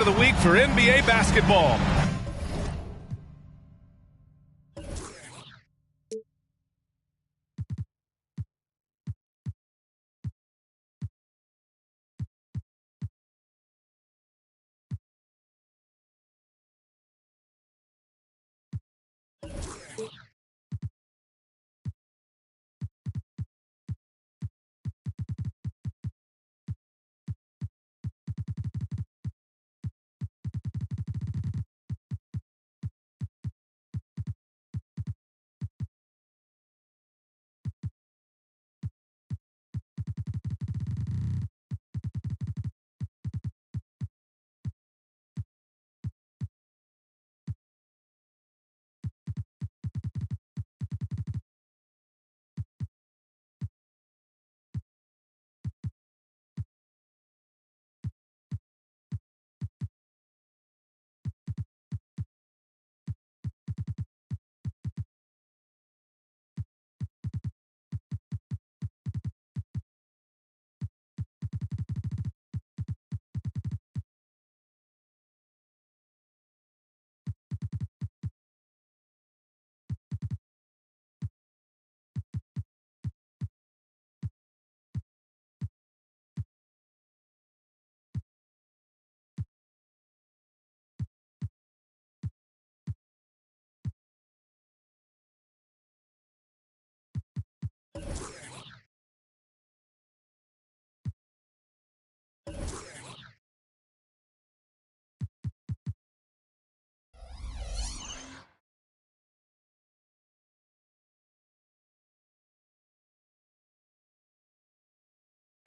of the week for NBA basketball.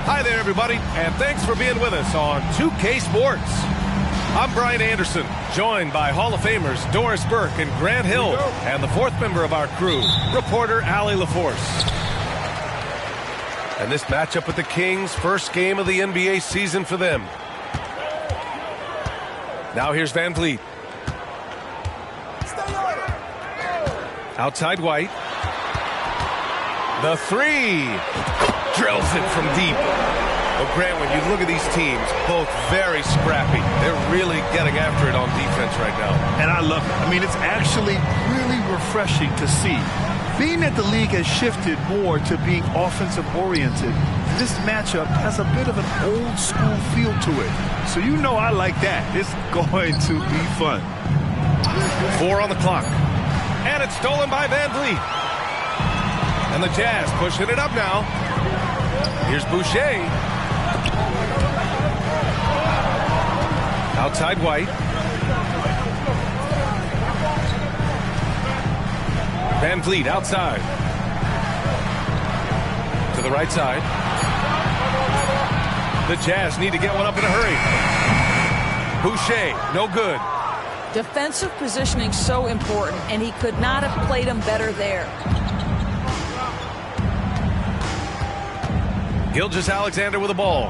Hi there, everybody, and thanks for being with us on 2K Sports. I'm Brian Anderson, joined by Hall of Famers Doris Burke and Grant Hill, and the fourth member of our crew, reporter Allie LaForce. And this matchup with the Kings, first game of the NBA season for them. Now here's Van Vliet. Outside White. The three. Drills it from deep. Well, Grant, when you look at these teams, both very scrappy. They're really getting after it on defense right now. And I love it. I mean, it's actually really refreshing to see. Being that the league has shifted more to being offensive-oriented, this matchup has a bit of an old-school feel to it. So you know I like that. It's going to be fun. 4 on the clock. And it's stolen by Van Vliet. And the Jazz pushing it up now. Here's Boucher. Outside White. Van Vliet outside. To the right side. The Jazz need to get one up in a hurry. Boucher, no good. Defensive positioning so important, and he could not have played him better there. Gilgeous-Alexander with the ball.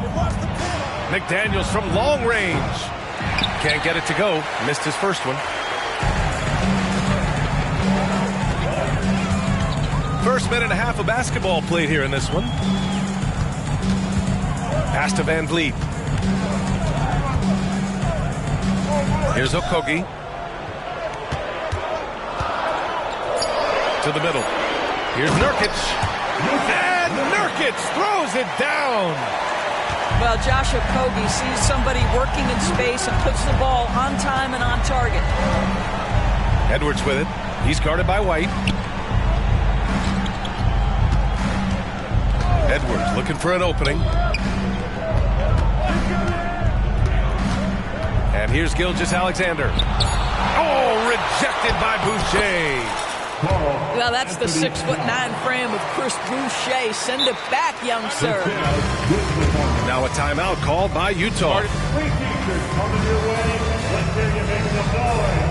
McDaniels from long range. Can't get it to go. Missed his first one. First minute and a half of basketball played here in this one. Pass to Van Vliet. Here's Okogie. To the middle. Here's Nurkic. And Nurkic throws it down. Well, Josh Okogie sees somebody working in space and puts the ball on time and on target. Edwards with it. He's guarded by White. Edwards looking for an opening. And here's Gilgeous-Alexander. Oh, rejected by Boucher. Well, that's the 6'9" frame of Chris Boucher. Send it back, young sir. Now a timeout called by Utah. Three teachers coming your way. Let's hear you make some noise.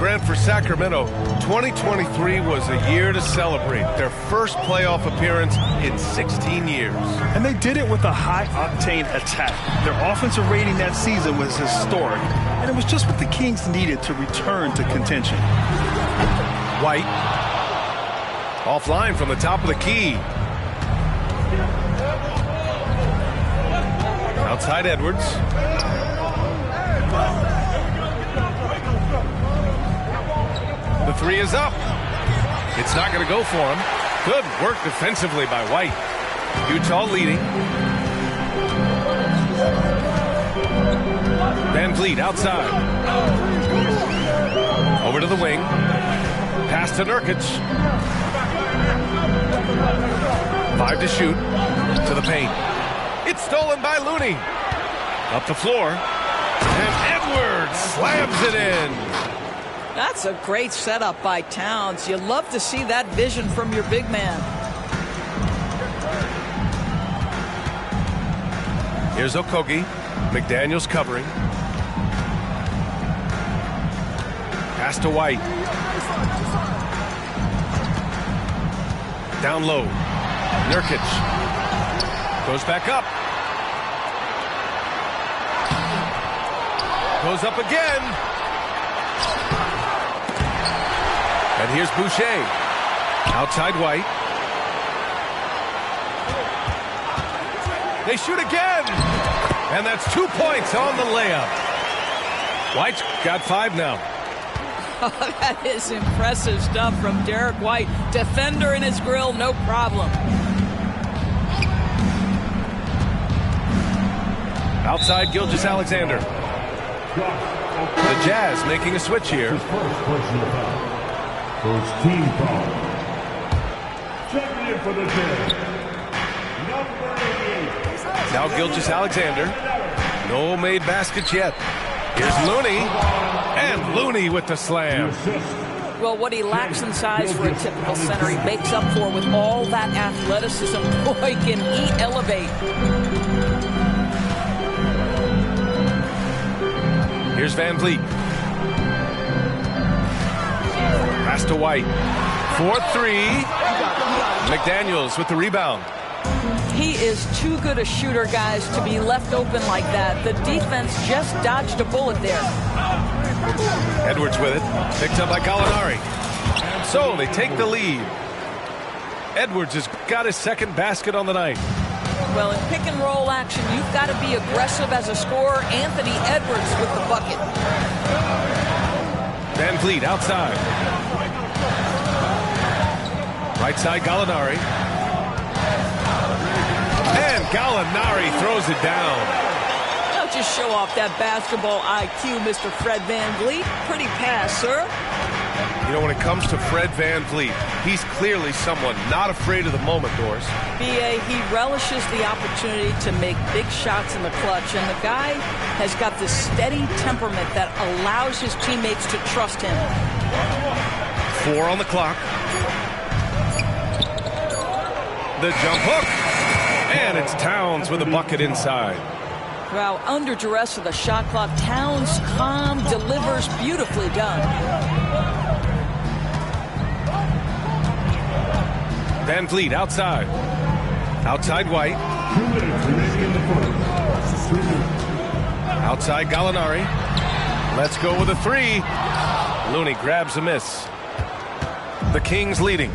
Grant, for Sacramento, 2023 was a year to celebrate. Their first playoff appearance in 16 years. And they did it with a high-octane attack. Their offensive rating that season was historic, and it was just what the Kings needed to return to contention. White. Offline from the top of the key. Outside Edwards. The three is up. It's not going to go for him. Good work defensively by White. Utah leading. Van Vliet outside. Over to the wing. Pass to Nurkic. 5 to shoot. To the paint. It's stolen by Looney. Up the floor. And Edwards slams it in. That's a great setup by Towns. You love to see that vision from your big man. Here's Okogie. McDaniels covering. Pass to White. Down low. Nurkic. Goes back up. Goes up again. And here's Boucher. Outside White. They shoot again. And that's 2 points on the layup. White's got 5 now. Oh, that is impressive stuff from Derek White. Defender in his grill, no problem. Outside Gilgeous-Alexander. The Jazz making a switch here. First team foul. Checking in for the Jazz. Number 88. Now Gilgeous-Alexander. No made baskets yet. Here's Looney. And Looney with the slam. Well, what he lacks in size for a typical center, he makes up for with all that athleticism. Boy, can he elevate. Here's Van Vliet. Pass to White. 4-3. McDaniels with the rebound. He is too good a shooter, guys, to be left open like that. The defense just dodged a bullet there. Edwards with it. Picked up by Gallinari. So they take the lead. Edwards has got his second basket on the night. Well, in pick and roll action, you've got to be aggressive as a scorer. Anthony Edwards with the bucket. Van Vliet outside. Right side Gallinari. And Gallinari throws it down. Don't just show off that basketball IQ, Mr. Fred Van Vliet. Pretty pass, sir. You know, when it comes to Fred Van Vliet, he's clearly someone not afraid of the moment, Doris. B.A., he relishes the opportunity to make big shots in the clutch, and the guy has got this steady temperament that allows his teammates to trust him. 4 on the clock. The jump hook. And it's Towns with a bucket inside. Well, under duress of the shot clock, Towns calm, delivers, beautifully done. Van Vliet outside. Outside White. 2 minutes remaining in the first. 2 minutes. Outside Gallinari. Let's go with a 3. Looney grabs a miss. The Kings leading.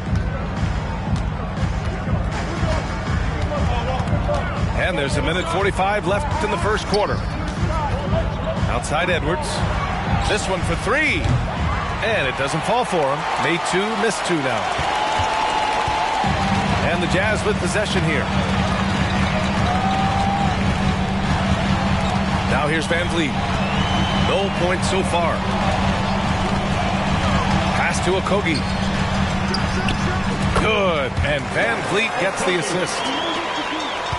And there's 1:45 left in the first quarter. Outside Edwards. This one for 3. And it doesn't fall for him. Made 2, missed 2 now. And the Jazz with possession here. Now here's Van Vliet. No points so far. Pass to Okogie. Good. And Van Vliet gets the assist.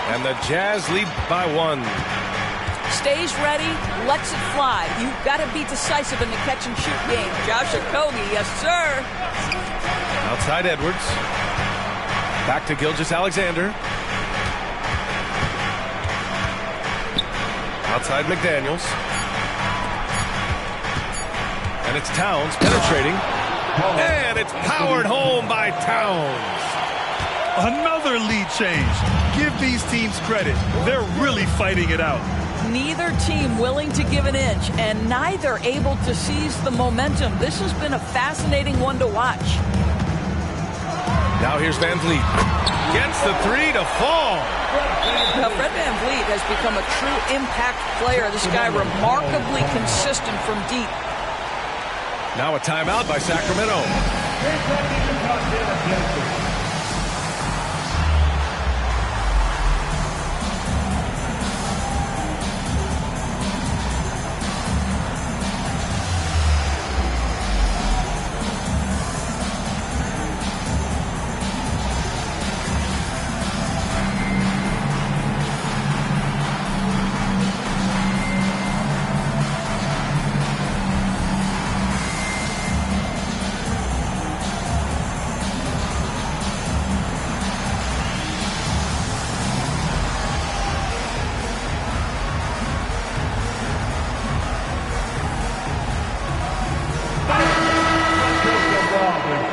And the Jazz lead by 1. Stays ready, lets it fly. You've got to be decisive in the catch and shoot game. Josh Okogie, yes, sir. Outside Edwards. Back to Gilgeous-Alexander. Outside McDaniels. And And it's Towns penetrating. And it's powered home by Towns. Another lead change. Give these teams credit. They're really fighting it out. Neither team willing to give an inch, and neither able to seize the momentum. This has been a fascinating one to watch. Now here's Van Vliet. Gets the three to fall. Now, Fred Van Vliet has become a true impact player. This guy remarkably consistent from deep. Now a timeout by Sacramento.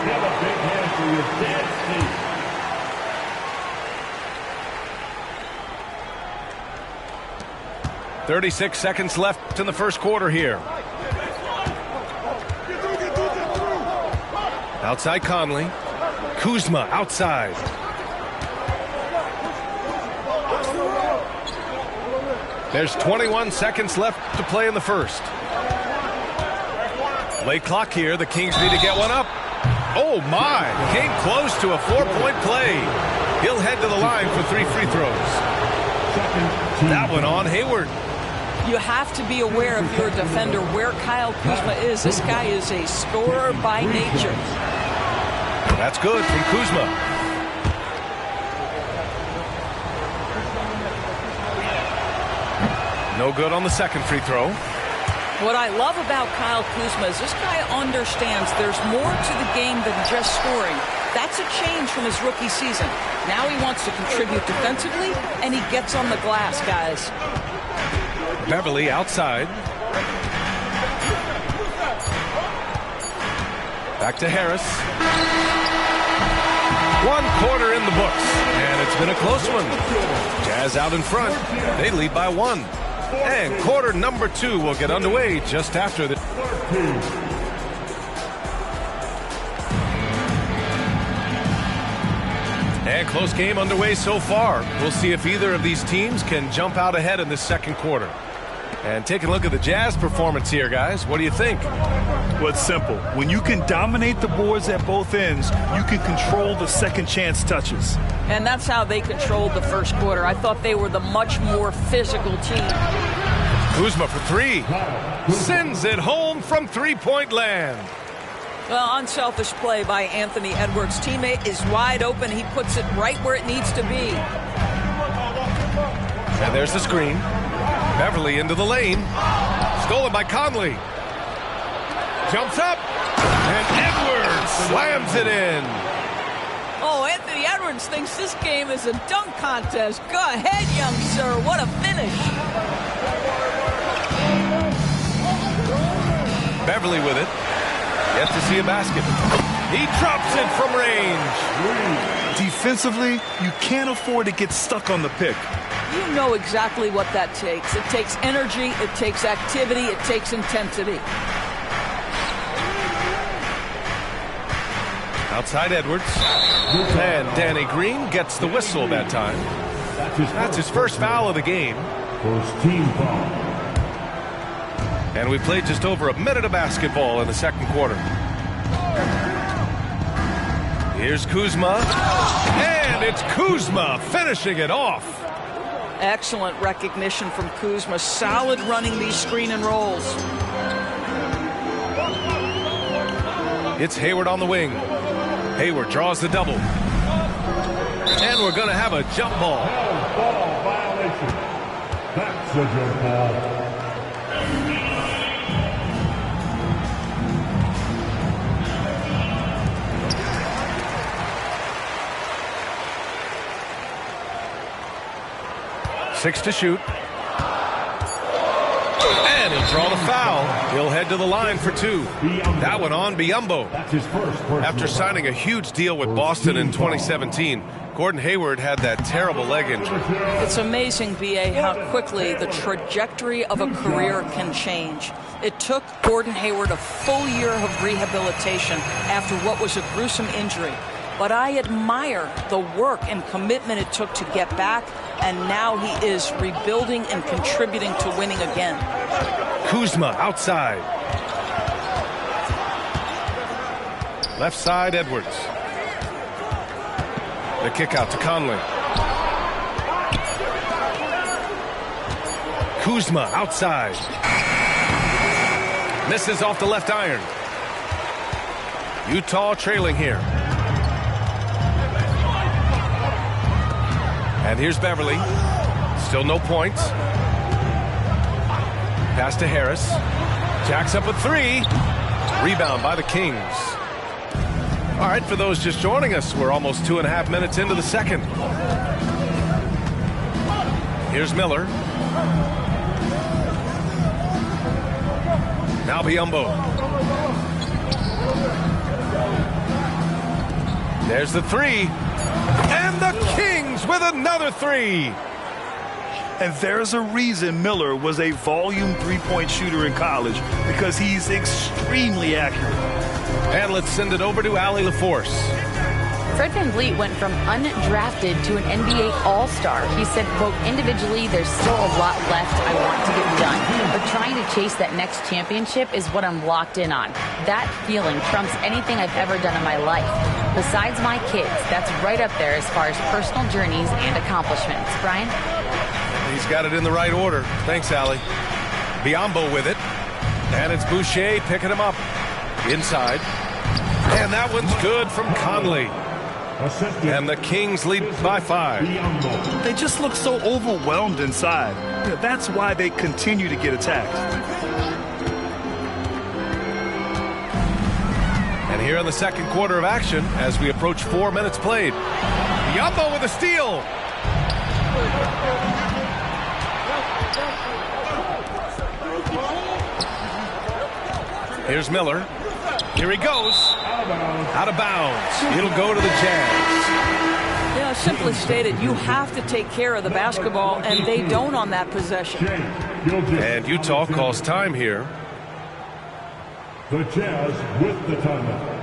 Have a big hand for your dance team. .36 seconds left in the first quarter here. Outside Conley. Kuzma outside. There's 21 seconds left to play in the first. Late clock here. The Kings need to get one up. Oh, my. Came close to a 4-point play. He'll head to the line for 3 free throws. That one on Hayward. You have to be aware, if you're a defender, where Kyle Kuzma is. This guy is a scorer by nature. That's good from Kuzma. No good on the second free throw. What I love about Kyle Kuzma is this guy understands there's more to the game than just scoring. That's a change from his rookie season. Now he wants to contribute defensively, and he gets on the glass, guys. Beverly outside. Back to Harris. 1 quarter in the books, and it's been a close one. Jazz out in front. They lead by 1. And quarter number 2 will get underway just after the... And close game underway so far. We'll see if either of these teams can jump out ahead in this second quarter. And taking a look at the Jazz performance here, guys. What do you think? Well, it's simple. When you can dominate the boards at both ends, you can control the second chance touches. And that's how they controlled the first quarter. I thought they were the much more physical team. Kuzma for 3. Sends it home from three-point land. Well, unselfish play by Anthony Edwards. Teammate is wide open. He puts it right where it needs to be. And there's the screen. Beverly into the lane. Stolen by Conley. Jumps up. And Edwards slams it in. Oh, Anthony Edwards thinks this game is a dunk contest. Go ahead, young sir. What a finish. Beverly with it. Yet to see a basket. He drops it from range. Defensively, you can't afford to get stuck on the pick. You know exactly what that takes. It takes energy, it takes activity, it takes intensity. Outside Edwards. And Danny Green gets the whistle that time. That's his first foul of the game. First team foul. And we played just over a minute of basketball in the second quarter. Here's Kuzma. And it's Kuzma finishing it off. Excellent recognition from Kuzma. Solid running these screen and rolls. It's Hayward on the wing. Hayward draws the double. And we're going to have a jump ball. Ball violation. That's a jump ball. Six to shoot. And he'll draw the foul. He'll head to the line for 2. That one on Biyombo. After signing a huge deal with Boston in 2017, Gordon Hayward had that terrible leg injury. It's amazing, B.A., how quickly the trajectory of a career can change. It took Gordon Hayward a full year of rehabilitation after what was a gruesome injury. But I admire the work and commitment it took to get back, and now he is rebuilding and contributing to winning again. Kuzma outside. Left side, Edwards. The kick out to Conley. Kuzma outside. Misses off the left iron. Utah trailing here. And here's Beverly. Still no points. Pass to Harris. Jacks up a 3. Rebound by the Kings. All right, for those just joining us, we're almost 2.5 minutes into the second. Here's Miller. Now Biyombo. There's the 3. And the Kings with another 3. And there's a reason Miller was a volume three-point shooter in college, because he's extremely accurate. And let's send it over to Allie LaForce. Fred VanVleet went from undrafted to an NBA All-Star. He said, quote, individually, there's still a lot left I want to get done. But trying to chase that next championship is what I'm locked in on. That feeling trumps anything I've ever done in my life. Besides my kids, that's right up there as far as personal journeys and accomplishments. Brian? He's got it in the right order. Thanks, Allie. Biyombo with it. And it's Boucher picking him up. Inside. And that one's good from Conley. And the Kings lead by 5. They just look so overwhelmed inside. That's why they continue to get attacked. And here in the second quarter of action, as we approach 4 minutes played, Biyombo with a steal. Here's Miller. Here he goes. Out of bounds. It'll go to the Jazz. Yeah, simply stated, you have to take care of the basketball, and they don't on that possession. And Utah calls time here. The Jazz with the timeout.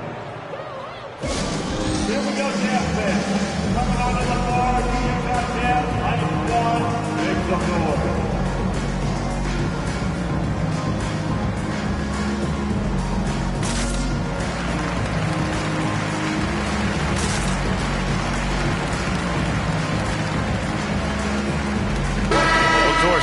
Here we go, Jazz fans. Coming onto the floor, Utah Jazz, makes the floor.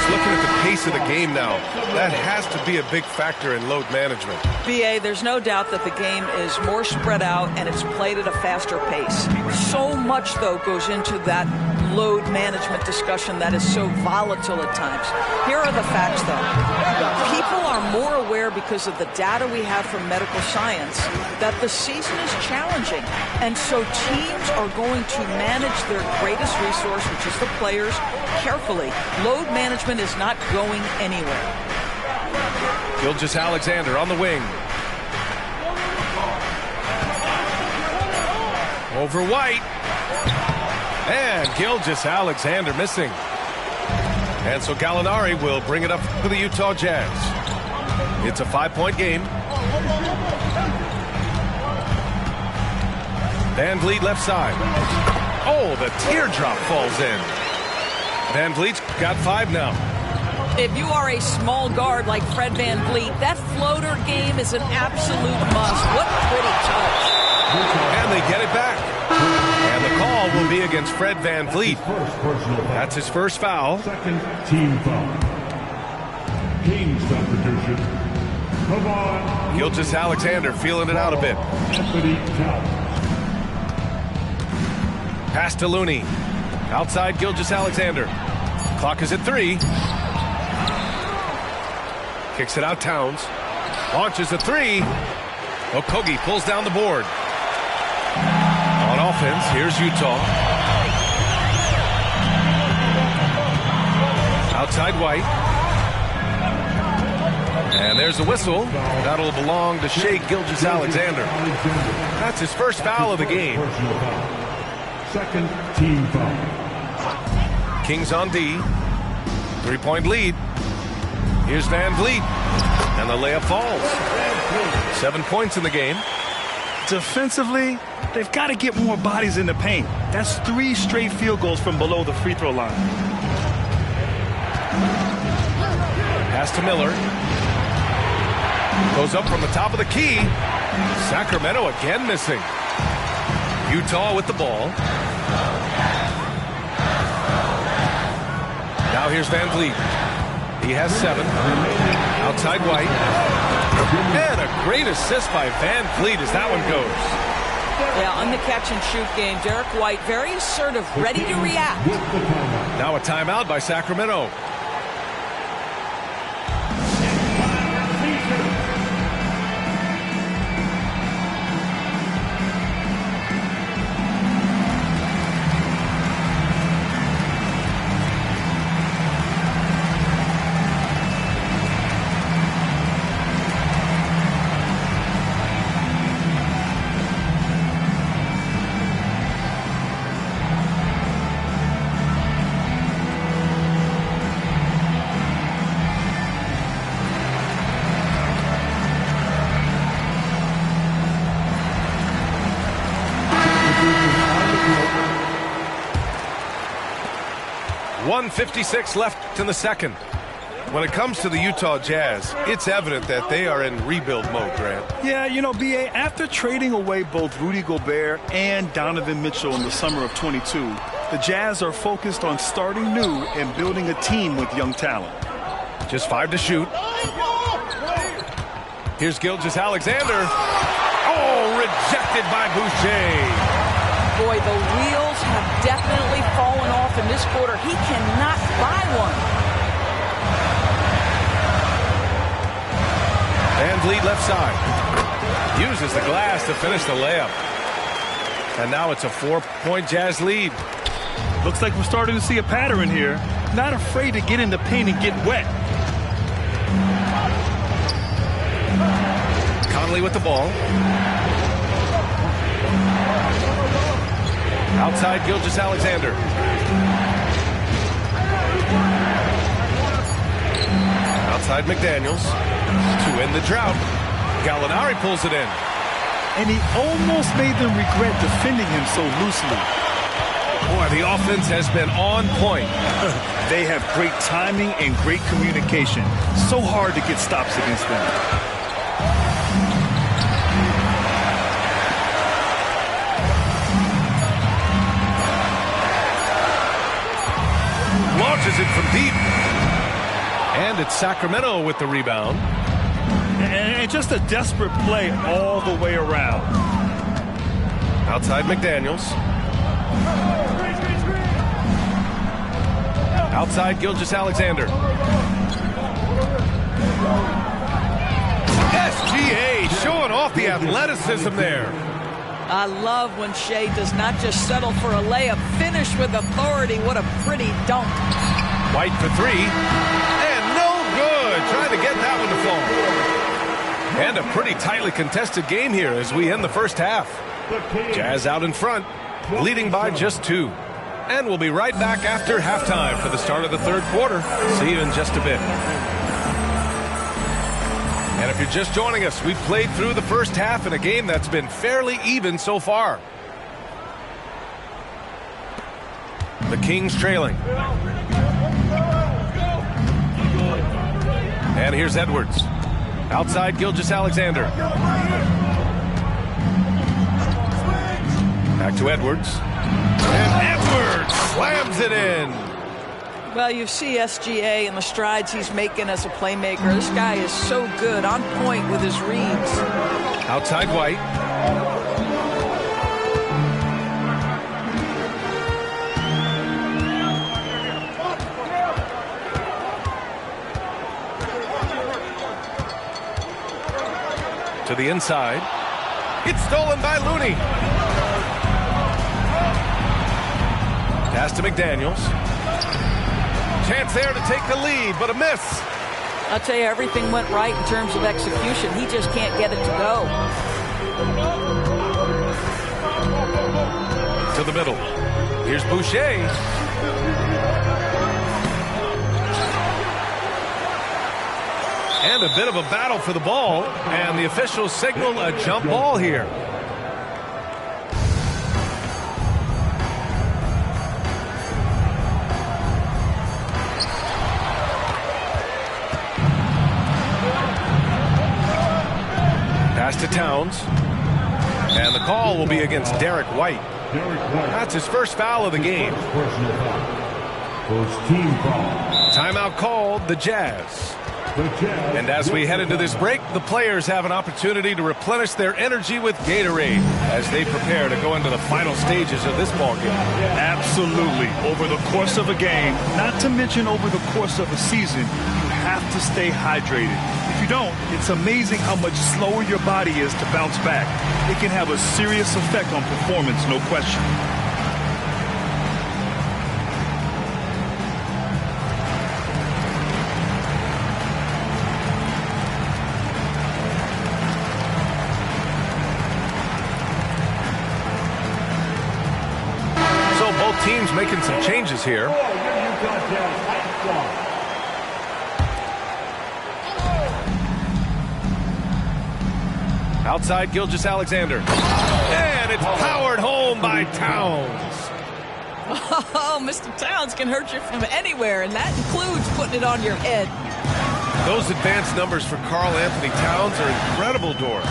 Looking at the pace of the game now, that has to be a big factor in load management. B.A., there's no doubt that the game is more spread out and it's played at a faster pace. So much, though, goes into that load management discussion that is so volatile at times. Here are the facts, though. People are more aware because of the data we have from medical science that the season is challenging. And so teams are going to manage their greatest resource, which is the players, carefully. Load management is not going anywhere. Gilgeous-Alexander on the wing. Over White. And Gilgeous-Alexander missing. And so Gallinari will bring it up for the Utah Jazz. It's a 5-point game. VanVleet left side. Oh, the teardrop falls in. VanVleet's got 5 now. If you are a small guard like Fred VanVleet, that floater game is an absolute must. What pretty touch. And they get it back. And the call will be against Fred VanVleet. That's his first foul. Second team foul. Team substitution. Come on. Gilgeous-Alexander feeling it out a bit. Anthony Towns. Pass to Looney. Outside Gilgeous-Alexander. Clock is at 3. Kicks it out Towns. Launches a 3. Okogie pulls down the board. On offense, here's Utah. Outside White. And there's the whistle. That'll belong to Shai Gilgeous-Alexander. That's his first foul of the game. Second team foul. Kings on D. 3-point lead. Here's Van Vliet. And the layup falls. 7 points in the game. Defensively, they've got to get more bodies in the paint. That's 3 straight field goals from below the free throw line. Pass to Miller. Goes up from the top of the key. Sacramento again missing. Utah with the ball. Now here's Van Vliet. He has 7. Outside White. And a great assist by Van Vliet as that one goes. Yeah, on the catch and shoot game, Derek White very assertive, ready to react. Now a timeout by Sacramento. .56 left in the second. When it comes to the Utah Jazz, it's evident that they are in rebuild mode, Grant. Yeah, you know, B.A., after trading away both Rudy Gobert and Donovan Mitchell in the summer of '22, the Jazz are focused on starting new and building a team with young talent. Just 5 to shoot. Here's Gilgeous-Alexander. Oh, rejected by Boucher. Boy, the wheels have definitely fallen off in this quarter. He cannot buy one. Van Vliet left side. Uses the glass to finish the layup. And now it's a 4-point Jazz lead. Looks like we're starting to see a pattern here. Not afraid to get in the paint and get wet. Conley with the ball. Outside Gilgeous-Alexander. Outside McDaniels to end the drought. Gallinari pulls it in. And he almost made them regret defending him so loosely. Boy, the offense has been on point. They have great timing and great communication. So hard to get stops against them. Launches it from deep. And it's Sacramento with the rebound. And just a desperate play all the way around. Outside McDaniels. Outside Gilgeous-Alexander. SGA showing off the athleticism there. I love when Shai does not just settle for a layup, finish with authority. What a pretty dunk. White for 3. And no good. Trying to get that one to fall. And a pretty tightly contested game here as we end the first half. Jazz out in front, leading by just 2. And we'll be right back after halftime for the start of the third quarter. See you in just a bit. And if you're just joining us, we've played through the first half in a game that's been fairly even so far. The Kings trailing. And here's Edwards. Outside Gilgeous-Alexander. Back to Edwards. And Edwards slams it in. Well, you see SGA and the strides he's making as a playmaker. This guy is so good, on point with his reads. Outside White. To the inside. It's stolen by Looney. Pass to McDaniels. Chance there to take the lead, but a miss. I'll tell you, everything went right in terms of execution. He just can't get it to go. To the middle. Here's Boucher. And a bit of a battle for the ball. And the officials signal a jump ball here. Pass to Towns. And the call will be against Derek White. That's his first foul of the game. First team foul. Timeout called, the Jazz. And as we head into this break, the players have an opportunity to replenish their energy with Gatorade as they prepare to go into the final stages of this ballgame. Absolutely. Over the course of a game, not to mention over the course of a season, you have to stay hydrated. If you don't, it's amazing how much slower your body is to bounce back. It can have a serious effect on performance, no question. Teams making some changes here. Outside, Gilgeous-Alexander. And it's powered home by Towns. Oh, Mr. Towns can hurt you from anywhere, and that includes putting it on your head. Those advanced numbers for Karl Anthony Towns are incredible, Dora.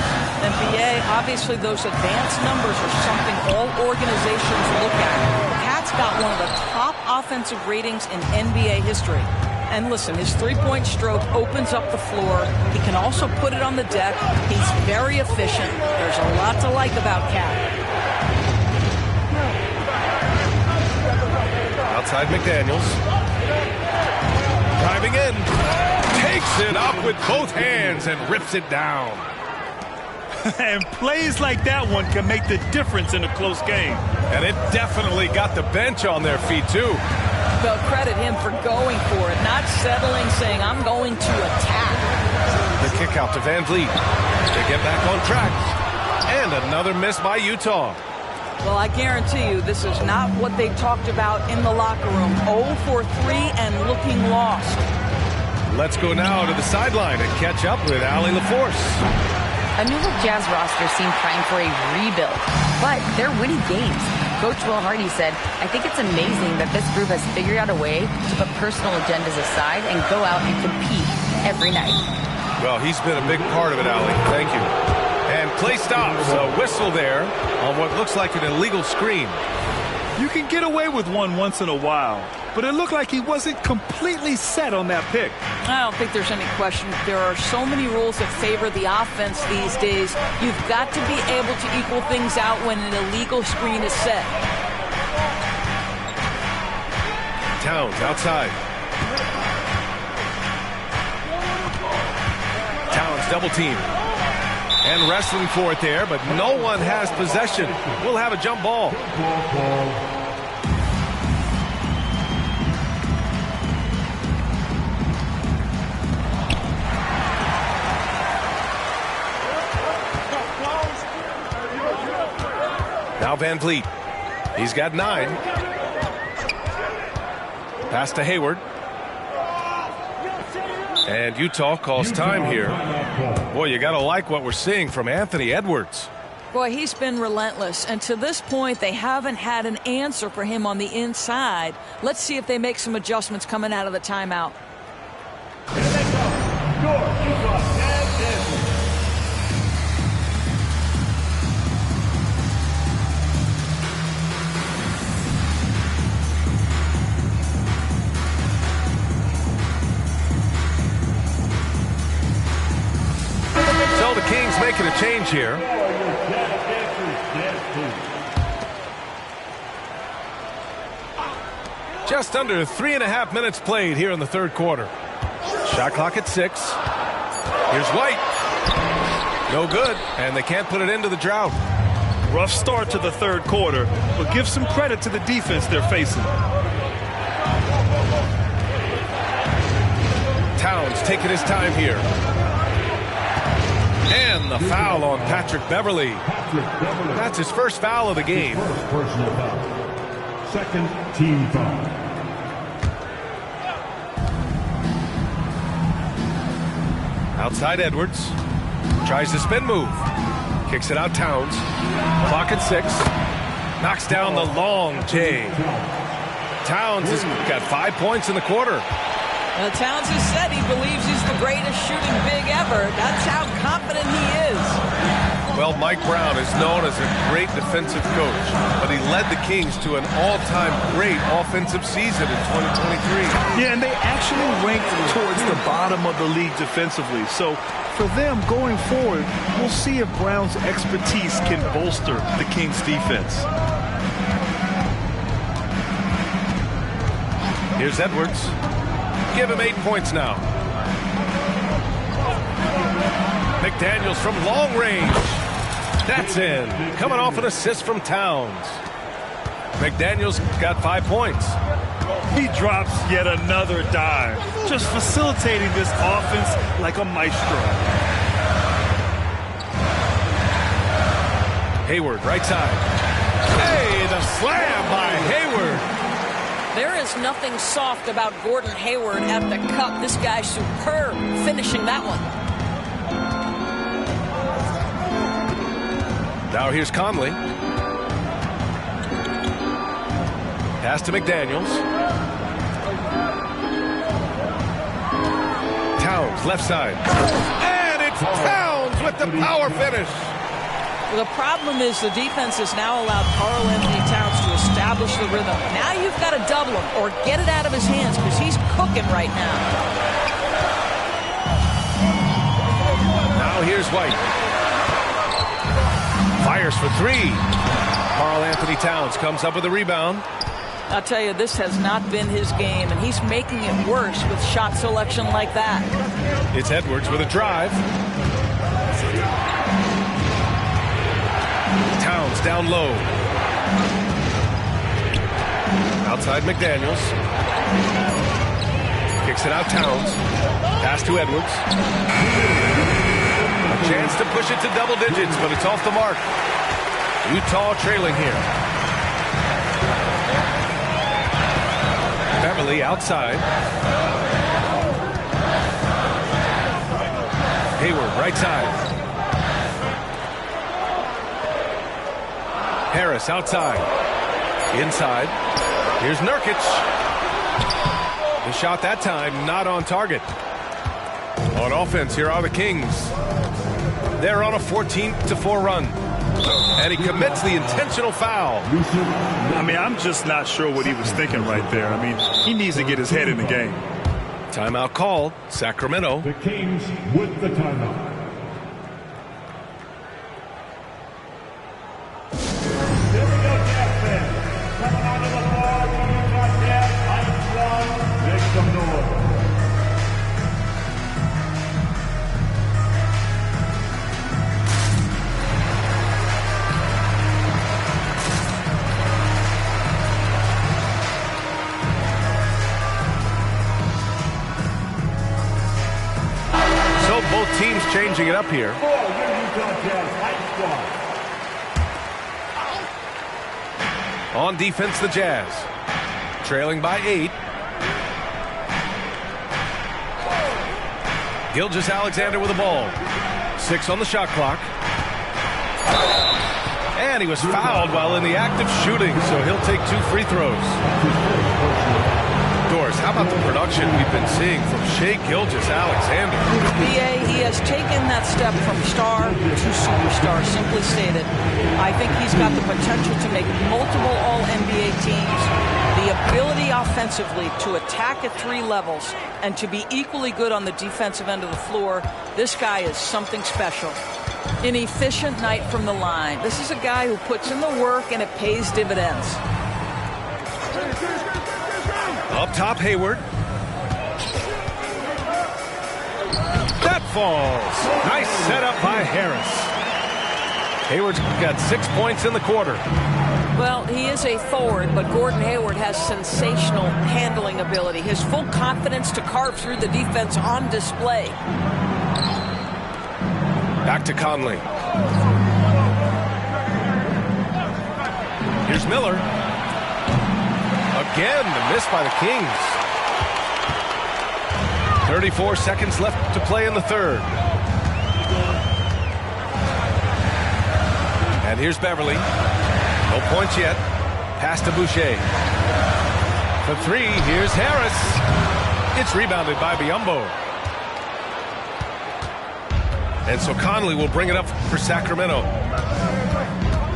And BA, obviously those advanced numbers are something all organizations look at. Cat's got one of the top offensive ratings in NBA history. And listen, his three-point stroke opens up the floor. He can also put it on the deck. He's very efficient. There's a lot to like about Cat. Outside McDaniels. Driving in. Takes it up with both hands and rips it down. And plays like that one can make the difference in a close game. And it definitely got the bench on their feet, too. Well, credit him for going for it, not settling, saying, I'm going to attack. The kick out to Van Vliet. They get back on track. And another miss by Utah. Well, I guarantee you this is not what they talked about in the locker room. 0 for 3 and looking lost. Let's go now to the sideline and catch up with Allie LaForce. A new look Jazz roster seemed primed for a rebuild, but they're winning games. Coach Will Hardy said, I think it's amazing that this group has figured out a way to put personal agendas aside and go out and compete every night. Well, he's been a big part of it, Allie. Thank you. And play stops. A whistle there on what looks like an illegal screen. You can get away with one once in a while, but it looked like he wasn't completely set on that pick. I don't think there's any question. There are so many rules that favor the offense these days. You've got to be able to equal things out when an illegal screen is set. Towns outside. Towns double team. And wrestling for it there, but no one has possession. We'll have a jump ball. Now Van Vliet. He's got 9. Pass to Hayward. And Utah calls time here. Boy, you got to like what we're seeing from Anthony Edwards. Boy, he's been relentless. And to this point, they haven't had an answer for him on the inside. Let's see if they make some adjustments coming out of the timeout. The Kings making a change here. Just under 3.5 minutes played here in the third quarter. Shot clock at 6. Here's White. No good, and they can't put it into the drought. Rough start to the third quarter, but give some credit to the defense they're facing. Towns taking his time here. And the foul on Patrick Beverly. That's his first foul of the game. Personal foul. Second team foul. Outside Edwards. Tries the spin move. Kicks it out Towns. Clock at 6. Knocks down the long J. Towns has got 5 points in the quarter. Now, Towns has said he believes he's the greatest shooting big ever. That's how confident he is. Well, Mike Brown is known as a great defensive coach, but he led the Kings to an all-time great offensive season in 2023. Yeah, and they actually ranked towards the bottom of the league defensively. So for them going forward, we'll see if Brown's expertise can bolster the Kings defense. Here's Edwards. Give him 8 points now. McDaniels from long range. That's in. Coming off an assist from Towns. McDaniels got 5 points. He drops yet another dive, just facilitating this offense like a maestro. Hayward, right side. Hey, the slam by Hayward. There is nothing soft about Gordon Hayward at the cup. This guy's superb finishing that one. Now here's Conley. Pass to McDaniels. Towns, left side. And it's Towns with the power finish. Well, the problem is the defense has now allowed Karl-Anthony Towns to establish the rhythm. Now you've got to double him or get it out of his hands because he's cooking right now. Now here's White. Fires for 3. Karl-Anthony Towns comes up with a rebound. I'll tell you, this has not been his game, and he's making it worse with shot selection like that. It's Edwards with a drive. Towns down low. Outside McDaniels. Kicks it out Towns. Pass to Edwards. A chance to push it to double digits, but it's off the mark. Utah trailing here. Beverly outside. Hayward right side. Harris outside. Inside. Here's Nurkic. The shot that time not on target. On offense, here are the Kings. They're on a 14-4 run. And he commits the intentional foul. I mean, I'm just not sure what he was thinking right there. I mean, he needs to get his head in the game. Timeout called. Sacramento. The Kings with the timeout. Both teams changing it up here. On defense, the Jazz. Trailing by 8. Gilgeous-Alexander with the ball. 6 on the shot clock. And he was fouled while in the act of shooting, so he'll take 2 free throws. Doris, how about the production we've been seeing from Shai Gilgeous-Alexander? B.A., he has taken that step from star to superstar, simply stated. I think he's got the potential to make multiple All-NBA teams, the ability offensively to attack at 3 levels, and to be equally good on the defensive end of the floor. This guy is something special. An efficient night from the line. This is a guy who puts in the work, and it pays dividends. Up top, Hayward. That falls. Nice setup by Harris. Hayward's got 6 points in the quarter. Well, he is a forward, but Gordon Hayward has sensational handling ability. His full confidence to carve through the defense on display. Back to Conley. Here's Miller. Again, the miss by the Kings. 34 seconds left to play in the third. And here's Beverly. No points yet. Pass to Boucher. For three, here's Harris. It's rebounded by Biyombo. And so Conley will bring it up for Sacramento.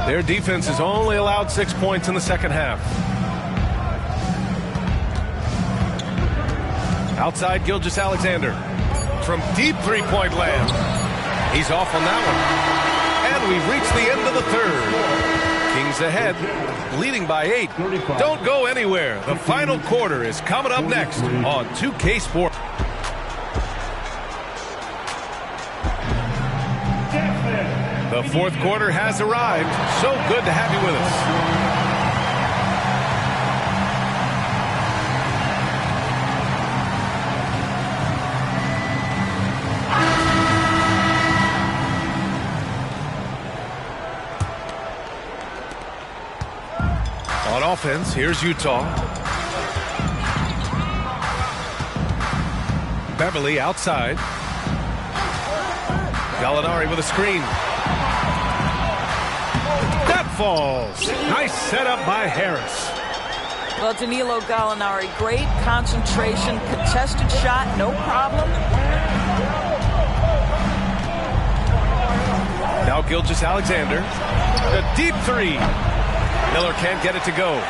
Their defense has only allowed 6 points in the second half. Outside Gilgeous-Alexander. From deep three-point land. He's off on that one. And we've reached the end of the third. Kings ahead, leading by 8. Don't go anywhere. The final quarter is coming up next on 2K Sports. The fourth quarter has arrived. So good to have you with us. On offense, here's Utah. Beverly outside. Gallinari with a screen. That falls. Nice setup by Harris. Well, Danilo Gallinari, great concentration, contested shot, no problem. Now Gilgeous-Alexander. The deep three. Miller can't get it to go.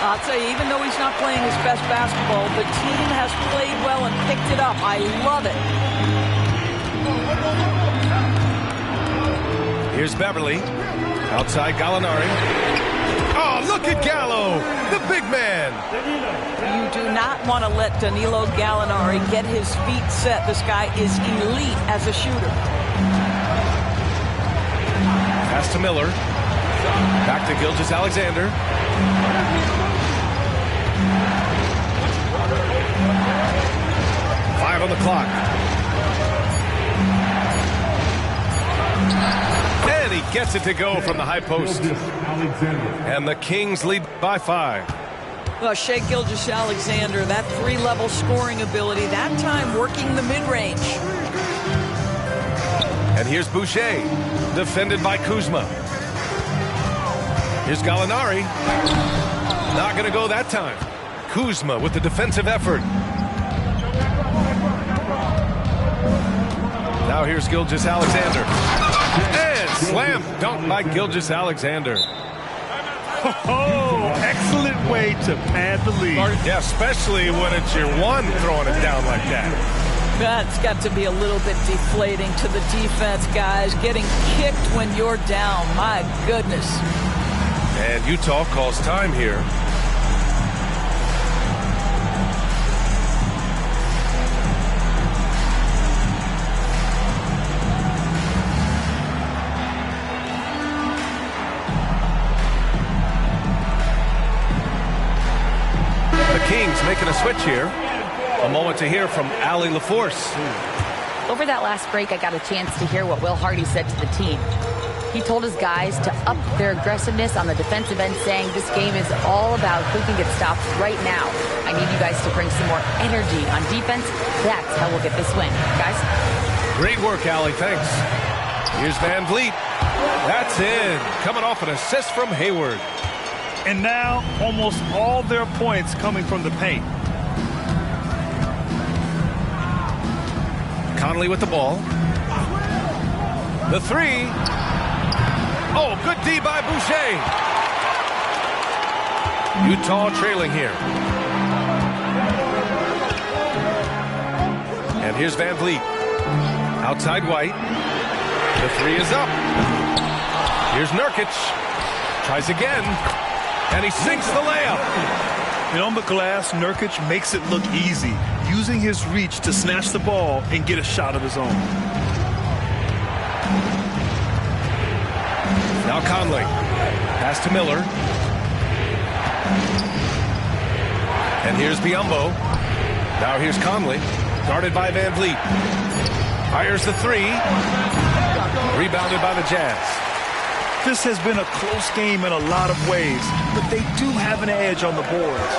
I'll tell you, even though he's not playing his best basketball, the team has played well and picked it up. I love it. Here's Beverly. Outside Gallinari. Oh, look at Gallo, the big man. You do not want to let Danilo Gallinari get his feet set. This guy is elite as a shooter. Pass to Miller. Back to Gilgeous-Alexander. Five on the clock. And he gets it to go from the high post. And the Kings lead by 5. Well, Shai Gilgeous-Alexander, that three-level scoring ability, that time working the mid-range. And here's Boucher, defended by Kuzma. Here's Gallinari. Not going to go that time. Kuzma with the defensive effort. Now here's Gilgeous-Alexander. And slam dunk by Gilgeous-Alexander. Oh, excellent way to pad the lead. Yeah, especially when it's your one throwing it down like that. That's got to be a little bit deflating to the defense, guys. Getting kicked when you're down. My goodness. And Utah calls time here. The Kings making a switch here. A moment to hear from Allie LaForce. Over that last break, I got a chance to hear what Will Hardy said to the team. He told his guys to up their aggressiveness on the defensive end, saying this game is all about who can get stops right now. I need you guys to bring some more energy on defense. That's how we'll get this win. Guys? Great work, Allie. Thanks. Here's Van Vliet. That's in. Coming off an assist from Hayward. And now almost all their points coming from the paint. Conley with the ball. The three. Oh, good D by Boucher. Utah trailing here. And here's Van Vliet. Outside White. The three is up. Here's Nurkic. Tries again. And he sinks the layup. And on the glass, Nurkic makes it look easy, using his reach to snatch the ball and get a shot of his own. Now Conley. Pass to Miller. And here's Biyombo. Now here's Conley. Guarded by Van Vliet. Fires the three. Rebounded by the Jazz. This has been a close game in a lot of ways, but they do have an edge on the boards.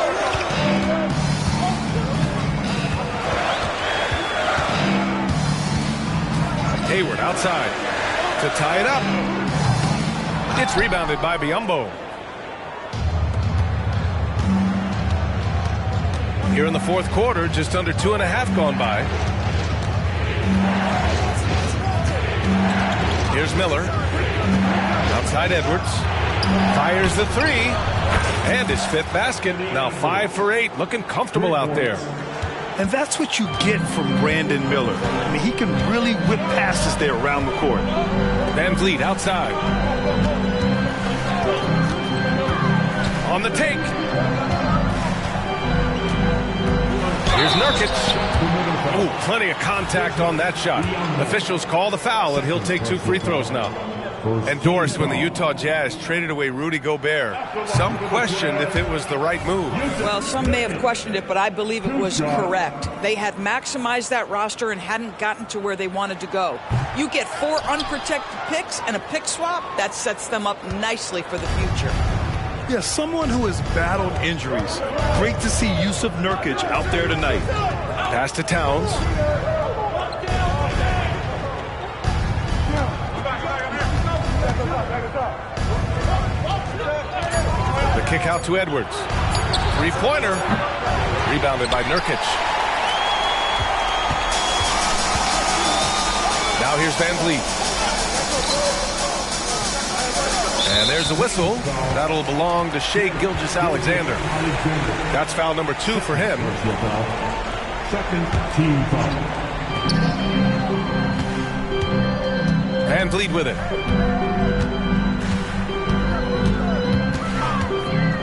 Hayward outside to tie it up. It's rebounded by Biyombo. Here in the fourth quarter, just under 2.5 gone by. Here's Miller. Outside Edwards. Fires the three. And his fifth basket. Now 5 for 8. Looking comfortable out there. And that's what you get from Brandon Miller. I mean, he can really whip passes there around the court. Van Vliet outside. On the take. Here's Nurkic. Oh, plenty of contact on that shot. Officials call the foul, and he'll take 2 free throws now. And Doris, when the Utah Jazz traded away Rudy Gobert, some questioned if it was the right move. Well, some may have questioned it, but I believe it was correct. They had maximized that roster and hadn't gotten to where they wanted to go. You get 4 unprotected picks and a pick swap, that sets them up nicely for the future. Yeah, someone who has battled injuries. Great to see Jusuf Nurkic out there tonight. Pass to Towns. The kick out to Edwards. Three-pointer. Rebounded by Nurkic. Now here's Van Vliet. And there's a whistle. That'll belong to Shai Gilgeous-Alexander. That's foul number 2 for him. Second team foul. Van Vliet with it.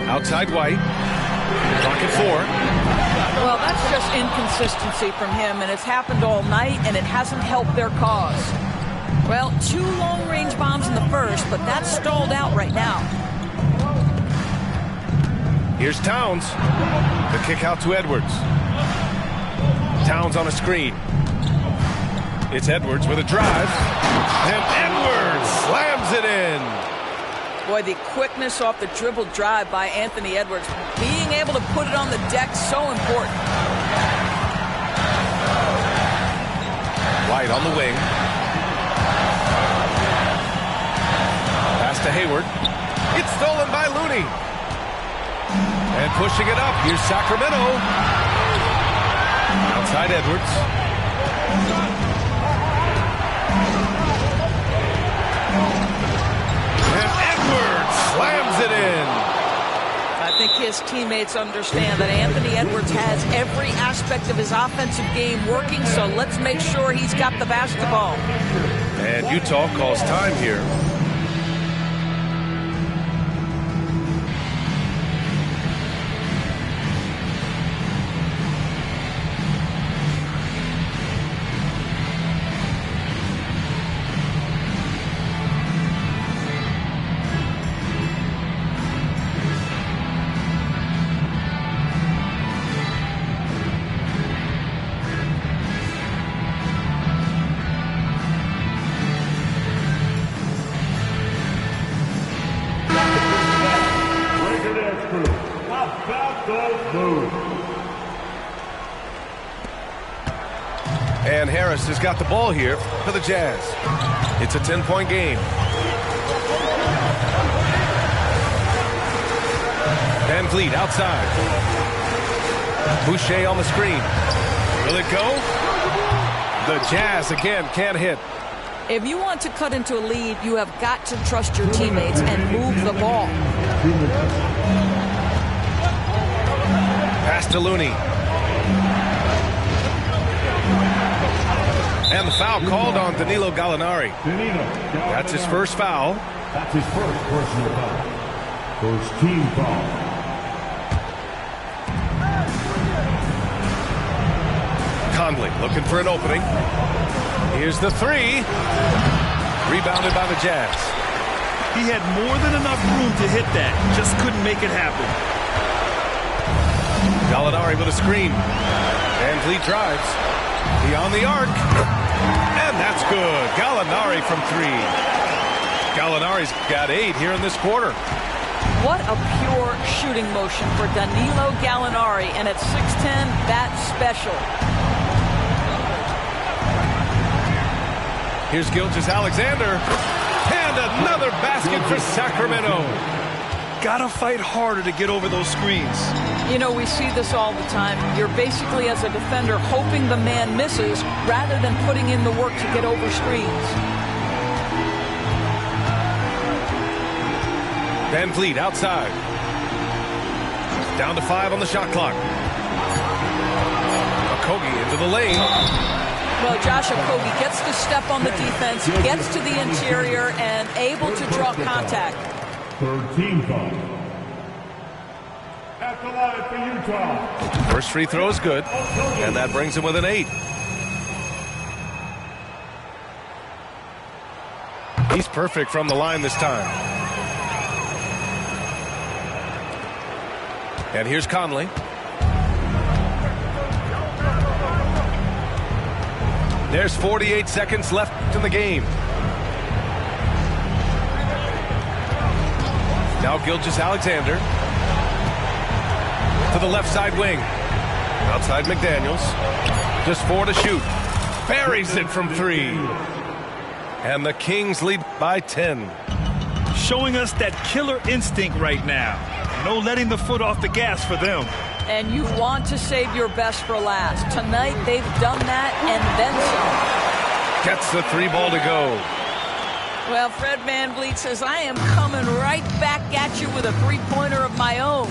Outside White. Clock at 4. Well, that's just inconsistency from him, and it's happened all night, and it hasn't helped their cause. Well, 2 long-range bombs in the first, but that's stalled out right now. Here's Towns. The kick out to Edwards. Towns on a screen. It's Edwards with a drive. And Edwards slams it in. Boy, the quickness off the dribble drive by Anthony Edwards. Being able to put it on the deck, so important. White on the wing. Pass to Hayward. It's stolen by Looney. And pushing it up. Here's Sacramento. Outside Edwards. And Edwards slams it in. I think his teammates understand that Anthony Edwards has every aspect of his offensive game working, so let's make sure he's got the basketball. And Utah calls time here. And Harris has got the ball here for the Jazz. It's a 10-point game. Van Vliet outside. Boucher on the screen. Will it go? The Jazz again can't hit. If you want to cut into a lead, you have got to trust your teammates and move the ball. Pass to Looney. And the foul called on Danilo Gallinari. That's his first foul. That's his first personal foul. First team foul. Conley looking for an opening. Here's the three. Rebounded by the Jazz. He had more than enough room to hit that. Just couldn't make it happen. Gallinari with a screen. Van Vliet drives. Beyond the arc. And that's good. Gallinari from 3. Gallinari's got 8 here in this quarter. What a pure shooting motion for Danilo Gallinari. And at 6'10", that's special. Here's Gilgeous-Alexander. And another basket for Sacramento. Gotta fight harder to get over those screens. You know, we see this all the time. You're basically, as a defender, hoping the man misses rather than putting in the work to get over screens. Van Vliet outside. Down to 5 on the shot clock. Okogie into the lane. Well, Josh Okogie gets to step on the defense, gets to the interior, and able to draw contact. Third team foul. At the line for Utah. First free throw is good, and that brings him with an 8. He's perfect from the line this time. And here's Conley. There's 48 seconds left in the game. Now Gilgeous-Alexander to the left side wing. Outside McDaniels. Just 4 to shoot. Buries it from 3. And the Kings lead by 10. Showing us that killer instinct right now. No letting the foot off the gas for them. And you want to save your best for last. Tonight, they've done that and then some. Gets the 3 ball to go. Well, Fred VanVleet says, I am coming right back at you with a three-pointer of my own.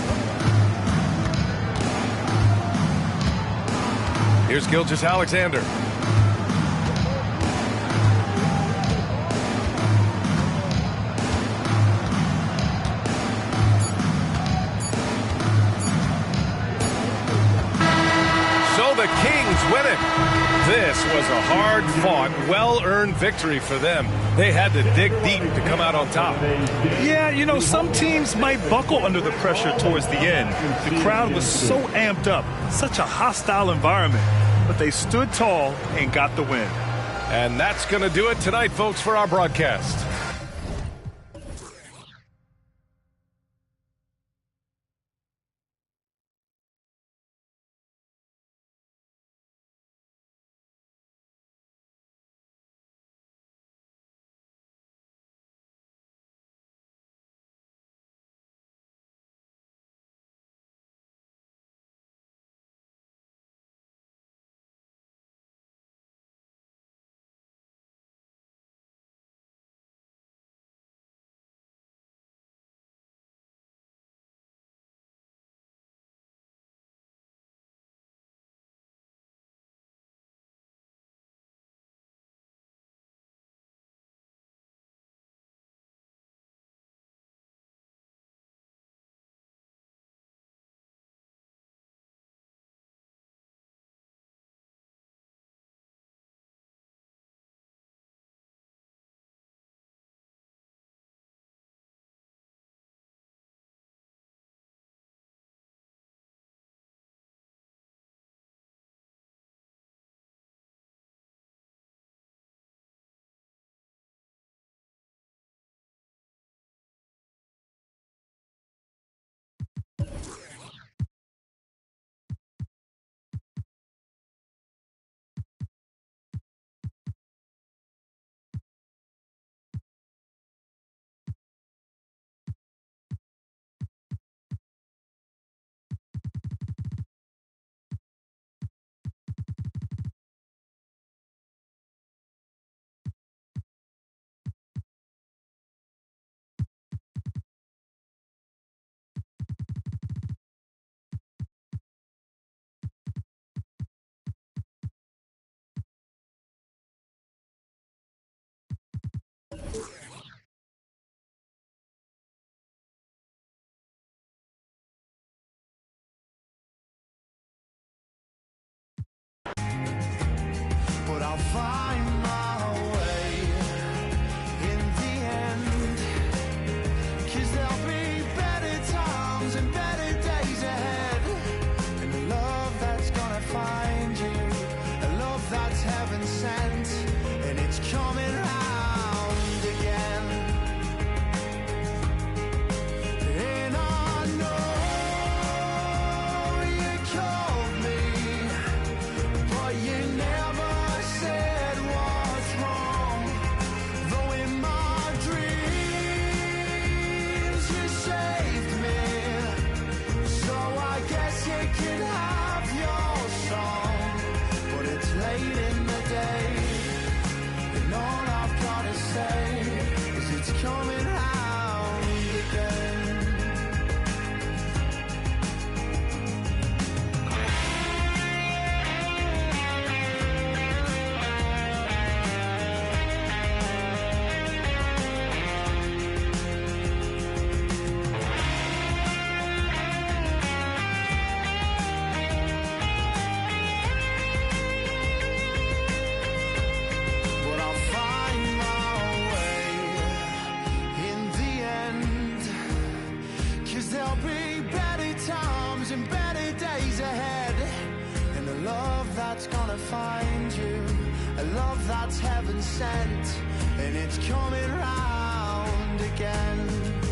Here's Gilgeous-Alexander. So the Kings win it. This was a hard-fought, well-earned victory for them. They had to dig deep to come out on top. Yeah, you know, some teams might buckle under the pressure towards the end. The crowd was so amped up, such a hostile environment. But they stood tall and got the win. And that's going to do it tonight, folks, for our broadcast. day. And all I've gotta say is it's coming round again. And better days ahead, and a love that's gonna find you, a love that's heaven sent, and it's coming round again.